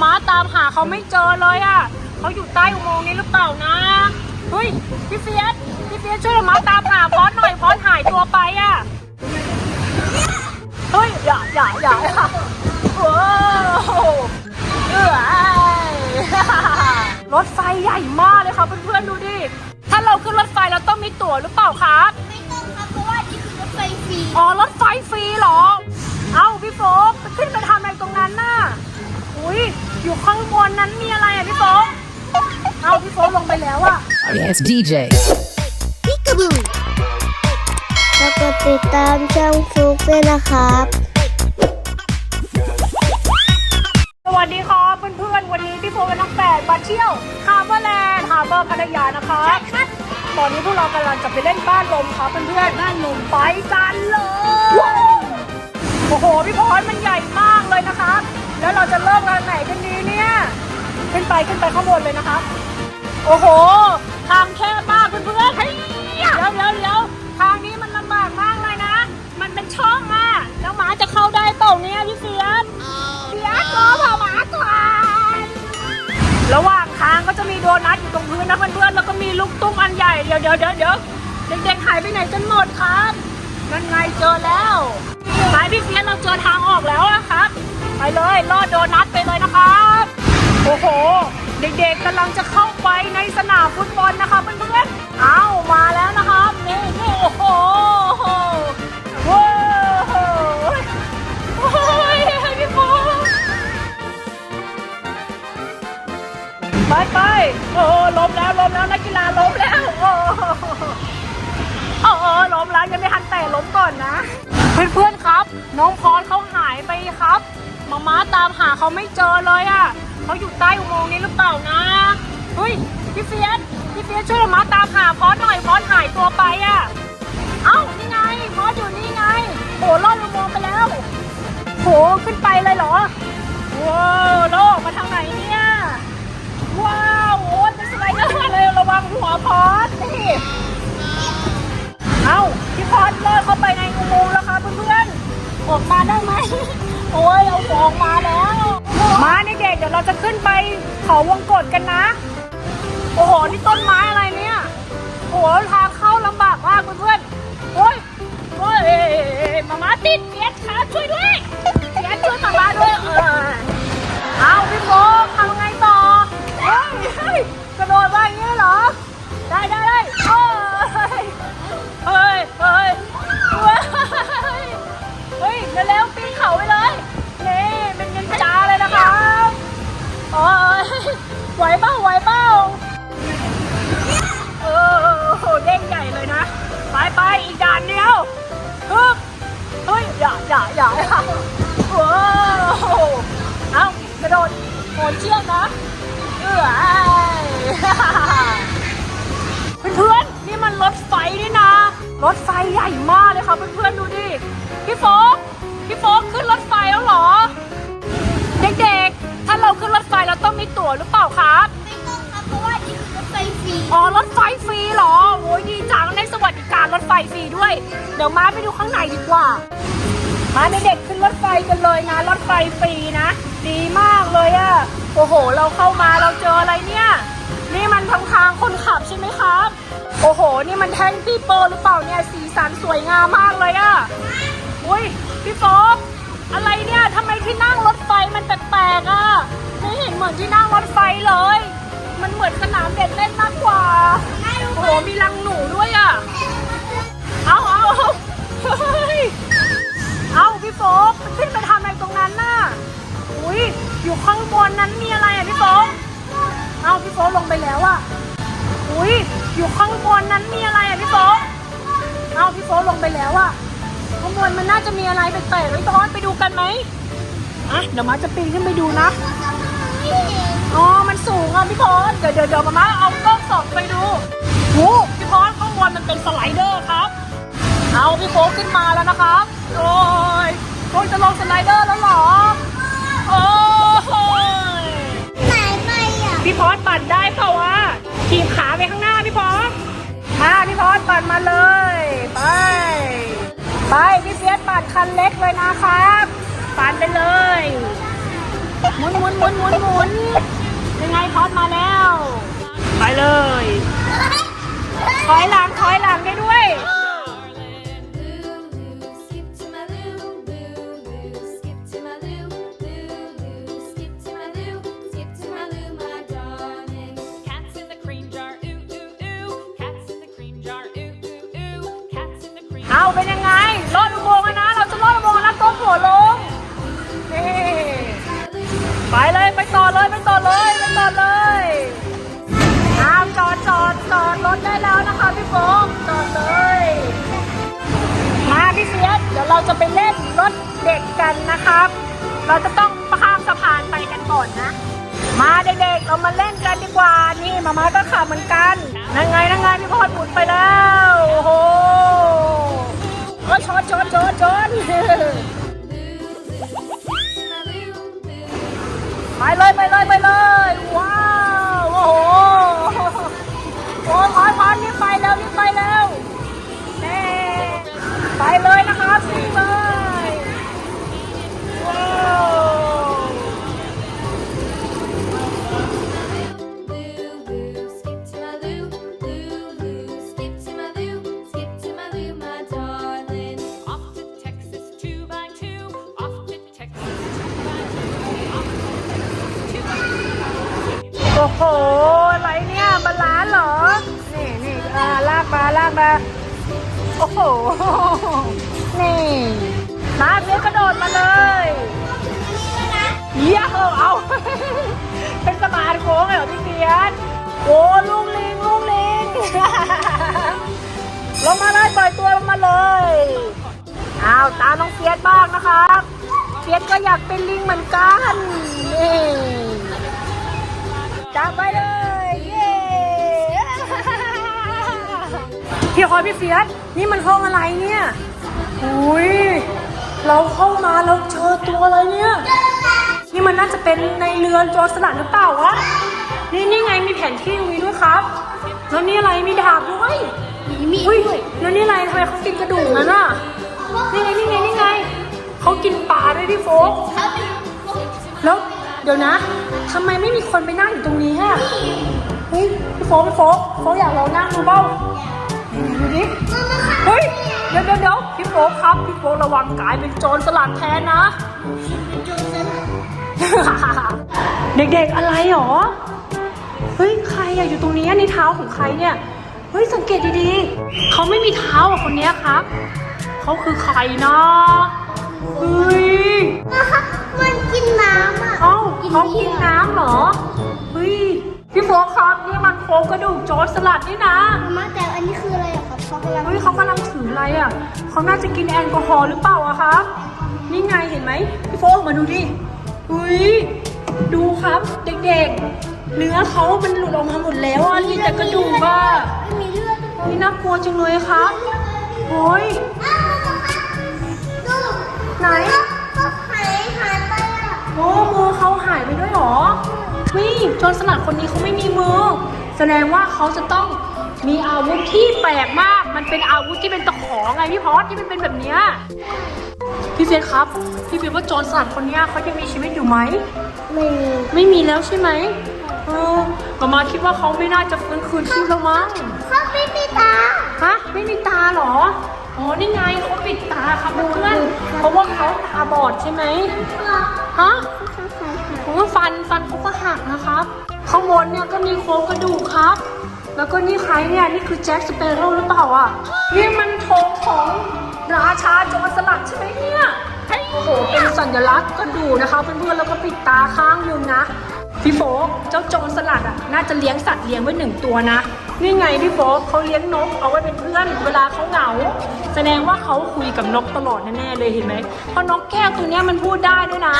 ม้าตามหาเขาไม่เจอเลยอ่ะเขาอยู่ใต้อุโมงค์นี้หรือเปล่านะเฮ้ยพี่เฟียสช่วยม้าตามหาพอสหน่อยพอสหายตัวไปอ่ะเฮ้ยอย่าว้าวรถไฟใหญ่มากเลยค่ะเพื่อนๆดูดิถ้าเราขึ้นรถไฟเราต้องมีตั๋วหรือเปล่าครับไม่ต้องครับเพราะว่านี่คือรถไฟฟรีอ๋อรถไฟฟรีเหรอเอ้าพี่โฟกขึ้นไปทำอะไรตรงนั้นน่ะอุ้ยอยู่ข้างบนนั้นมีอะไรอ่ะพี่โฟกเอ้าพี่โฟกลงไปแล้วอ่ะ Yes DJ พิกาบูแล้วก็ติดตามช่องฟลุ๊กด้วยนะครับสวัสดีครับเพื่อนๆวันนี้พี่โฟกับน้องแปดมาเที่ยวฮาร์เบอร์แลนด์ฮาร์เบอร์พัทยานะคะใช่ครับตอนนี้พวกเรากำลังจะไปเล่นบ้านลมครับเพื่อนๆบ้านลมไปกันเลยโอ้โหพี่พรมันใหญ่มากเลยนะคะแล้วเราจะเริ่มกันไหนกันดีเนี่ยขึ้นไปข้างบนเลยนะคะโอ้โหทางแคบมากเพื่อนๆเฮ้ยเดี๋ยวทางนี้มันลำบากมากเลยนะมันเป็นช่องอ่ะแล้วหมาจะเข้าได้เปล่าเนี่ยพี่เฟียสก็พาหมาก่อนระหว่างทางก็จะมีโดนัทอยู่ตรงพื้นนะเพื่อนๆแล้วก็มีลูกตุ้มอันใหญ่เดี๋ยวเด็กๆหายไปไหนกันหมดครับนั่นไงเจอแล้วไปพี่เฟียสเราเจอทางออกแล้วนะครับไปเลยลอดโดนัทไปเลยนะครับโอ้โหเด็กๆกำลังจะเข้าไปในสนามฟุตบอลนะคะเพื่อนๆเอามาแล้วนะครับนี่โอ้โหว้าวโอ้ยพี่โฟไปโอ้ล้มแล้วนักกีฬาล้มแล้วโอ้ล้มแล้วยังไม่ทันแต่ล้มก่อนนะเพื่อนๆครับน้องพรเขาหายไปครับม้าตามหาเขาไม่เจอเลยอ่ะเขาอยู่ใต้อุโมงค์นี้หรือเปล่านะเฮ้ยพี่เฟียสช่วยม้าตามหาพรหน่อยพรหายตัวไปอ่ะเอ้านี่ไงพรอยู่นี่ไงโหลอดอุโมงค์ไปแล้วโหขึ้นไปเลยเหรอว้าวแล้วออกมาทางไหนเนี่ยว้าวโอ้ยเป็นสไลเดอร์เลยระวังหัวพอดนี่เอ้าพี่พอดลอดเข้าไปในอุโมงค์แล้วค่ะเพื่อนๆออกมาได้ไหมโอ้ยเอาออกมาแล้วมาเด็กๆเดี๋ยวเราจะขึ้นไปเขาวงกตกันนะโอ้โหนี่ต้นไม้อะไรเนี่ยโอ้โหทางเข้าลำบากมากเพื่อนๆโอ้ยมาติดเฟียสค่ะช่วยด้วยเฟียสช่วยมาด้วยเอาพี่โฟกทำไงต่อเฮ้ยกระโดดมาอย่างนี้เหรอได้เฮ้ยเร็วปีนเขาไปเลยนี่เป็นเงินจ้าเลยนะครับโอ้ยไหวเปล่าเด้งใหญ่เลยนะไปอีกด่านเดียวเฮ้ยอย่าว้าวเอากระโดดโหนเชือกนะเพื่อนๆนี่มันรถไฟนี่นะรถไฟใหญ่มากเลยค่ะเพื่อนๆดูดิพี่โฟกขึ้นรถไฟแล้วเหรอเด็กๆถ้าเราขึ้นรถไฟเราต้องมีตั๋วหรือเปล่าครับไม่ต้องครับเพราะว่านี่คือรถไฟฟรีอ๋อรถไฟฟรีเหรอโอ้ยดีจังได้สวัสดิการรถไฟฟรีด้วยเดี๋ยวมาไปดูข้างในดีกว่ามาเด็กๆขึ้นรถไฟกันเลยนะรถไฟฟรีนะดีมากเลยอะโอ้โหเราเข้ามาเราเจออะไรเนี่ยนี่มันทางคนขับใช่ไหมครับโอ้โหนี่มันแท่งปีโป้หรือเปล่าเนี่ยสีสันสวยงามมากเลยอะอุ้ยพี่โฟกอะไรเนี่ยทำไมที่นั่งรถไฟมันแปลกๆอะไม่เห็นเหมือนที่นั่งรถไฟเลยมันเหมือนสนามเด็กเล่นมากกว่าโอ้โหมีรังหนูด้วยอะเอาพี่โฟกขึ้นไปทำอะไรตรงนั้นน่ะอุ้ยอยู่ข้างบนนั้นมีอะไรอ่ะพี่โฟกเอาพี่โฟกลงไปแล้วอ่ะอุ้ยอยู่ข้างบนนั้นมีอะไรอ่ะพี่โฟกเอาพี่โฟกลงไปแล้วอ่ะข้างบนมันน่าจะมีอะไรแปลกๆพี่พอดไปดูกันไหมเดี๋ยวมาจะปีนขึ้นไปดูนะอ๋อมันสูงอ่ะพี่พอดเดี๋ยวมาเอากล้องส่องไปดูโอ้พี่พอดข้างบนมันเป็นสไลเดอร์ครับเอาพี่โฟกขึ้นมาแล้วนะครับโอ้ยจะลงสไลเดอร์แล้วเหรอโอ้ยไหนไปอ่ะพี่พอดปั่นได้เปล่าวะขีบขาไปข้างหน้าพี่พอดมาพี่พอดปั่นมาเลยไปพี่เฟียสปั่นคันเล็กเลยนะครับปั่นไปเลย หมุนหมุนหมุนหมุนหมุนยังไงพอดมาแล้ว ไปเลยถอยหลังได้ด้วย Skip to my loo, loo, loo. Skip to my loo, loo, loo. Skip to my loo, skip to my loo, my darling. Cats in the cream jar, ooh, ooh, ooh. Cats in the cream jar, ooh, ooh, ooh. Cats in the cream เอาเป็นยังไงลอดอุโมงค์กันนะ เราจะลอดอุโมงค์แล้วก้มหัวลงนี่ไปเลยไปต่อเลยเอาจอดรถได้แล้วนะคะพี่โฟกจอดเลยมาพี่เฟียสเดี๋ยวเราจะไปเล่นรถเด็กกันนะครับ เราจะต้องข้ามสะพานไปกันก่อนนะ มาเด็กๆเรามาเล่นกันดีกว่านี่มาม่าก็ขับเหมือนกันนั่งไงพี่พอดหมุนไปแล้วโอ้โหชน ไปเลยว้าวโอ้โหโอ้พอนรีบไปแล้วเน่ไปเลยนะคะสิเลยว้าว Loo, loo. Skip to my loo, loo, loo. Skip to my loo, skip to my loo, my darling. off to Texas 2x2. Off to Texas 2x2. Off to Texas 2x2. โอ้โหอะไรเนี่ยบาลานซ์เหรอนี่ลากมาโอ้โหนี่มาเฟียสกระโดดมาเลยเยี่ยมเอา เป็นสะพานโค้งเลยเหรอพี่เฟียสโอ้ลูกลิง ลงมาเลยปล่อยตัวลงมาเลยอ้าวตามน้องเฟียสบ้างนะครับเฟียสก็อยากเป็นลิงเหมือนกันนี่จับไปเลยเย้พี่คอยพี่เฟียสนี่มันห้องอะไรเนี่ยอุ้ยเราเข้ามาเราเจอตัวอะไรเนี่ยนี่มันน่าจะเป็นในเรือนโจรสลัดหรือเปล่าวะนี่ไงมีแผนที่ตรงนี้ด้วยครับแล้วนี่อะไรมีดาบด้วยมีด้วยแล้วนี่อะไรทำไมเขากินกระดูกนั่นน่ะนี่ไงเขากินปลาด้วยพี่โฟกแล้วเดี๋ยวนะทำไมไม่มีคนไปนั่งอยู่ตรงนี้ฮะเฮ้ยพี่โฟกอยากลองนั่งดูเปล่าดูดิเฮ้ยเดี๋ยวพี่โฟกครับพี่โฟกระวังกลายเป็นโจรสลัดแทนนะ เด็กๆอะไรหรอเฮ้ยใครอะอยู่ตรงนี้ในเท้าของใครเนี่ยเฮ้ยสังเกตดีๆเขาไม่มีเท้าอะคนนี้ครับเขาคือใครนะเฮ้ย มันกินน้ำอ่ะ เอ้าเขากินน้ำเหรอเฮ้ยพี่โฟกครับนี่มันโครงกระดูกโจรสลัดนี่นะ มาแต่อันนี้คืออะไรอะครับเขากำลัง เฮ้ยเขากำลังถืออะไรอะเขาน่าจะกินแอลกอฮอล์หรือเปล่าอะครับนี่ไงเห็นไหมพี่โฟกมาดูดิเฮ้ยดูครับเด็กๆเนื้อเขามันหลุดออกมาหมดแล้วอ่ะมีแต่กระดูกอ่ะ ไม่มีเลือด นี่น่ากลัวจังเลยครับโอ้ย ดู ไหน เขาหายไปอ่ะ โอ้มือเขาหายไปด้วยเหรอนี่โจรสลัดคนนี้เขาไม่มีมือแสดงว่าเขาจะต้องมีอาวุธที่แปลกมากมันเป็นอาวุธที่เป็นตะขอไงพี่พอสที่มันเป็นแบบเนี้ยพี่เฟียสครับพี่เฟียสว่าโจรสลัดคนนี้เขายังมีชีวิตอยู่ไหม ไม่มีแล้วใช่ไหมมาคิดว่าเขาไม่น่าจะฟื้นคืนชีพแล้วมั้ง เขาไม่มีตา ฮะไม่มีตาเหรออ๋อนี่ไงเขาปิดตาครับเพื่อนเพราะว่าเขาตาบอดใช่ไหมฮะผมว่าฟันเขาก็หักนะครับข้างบนเนี่ยก็มีโครงกระดูกครับ แล้วก็นี่ใครเนี่ยนี่คือแจ็คสเปโร่หรือเปล่าอ่ะนี่มันธงของราชาโจรสลัดใช่ไหมเนี่ยโอ้โหเป็นสัญลักษณ์กระดูกนะคะเพื่อนๆแล้วก็ปิดตาข้างหนึ่งนะพี่โฟกเจ้าโจรสลัดอ่ะน่าจะเลี้ยงสัตว์เลี้ยงไว้1 ตัวนะนี่ไงพี่โฟกเขาเลี้ยงนกเอาไว้เป็นเพื่อนเวลาเขาเหงาแสดงว่าเขาคุยกับนกตลอดแน่ๆเลยเห็นไหมเพราะนกแก้วตัวเนี้ยมันพูดได้ด้วยนะ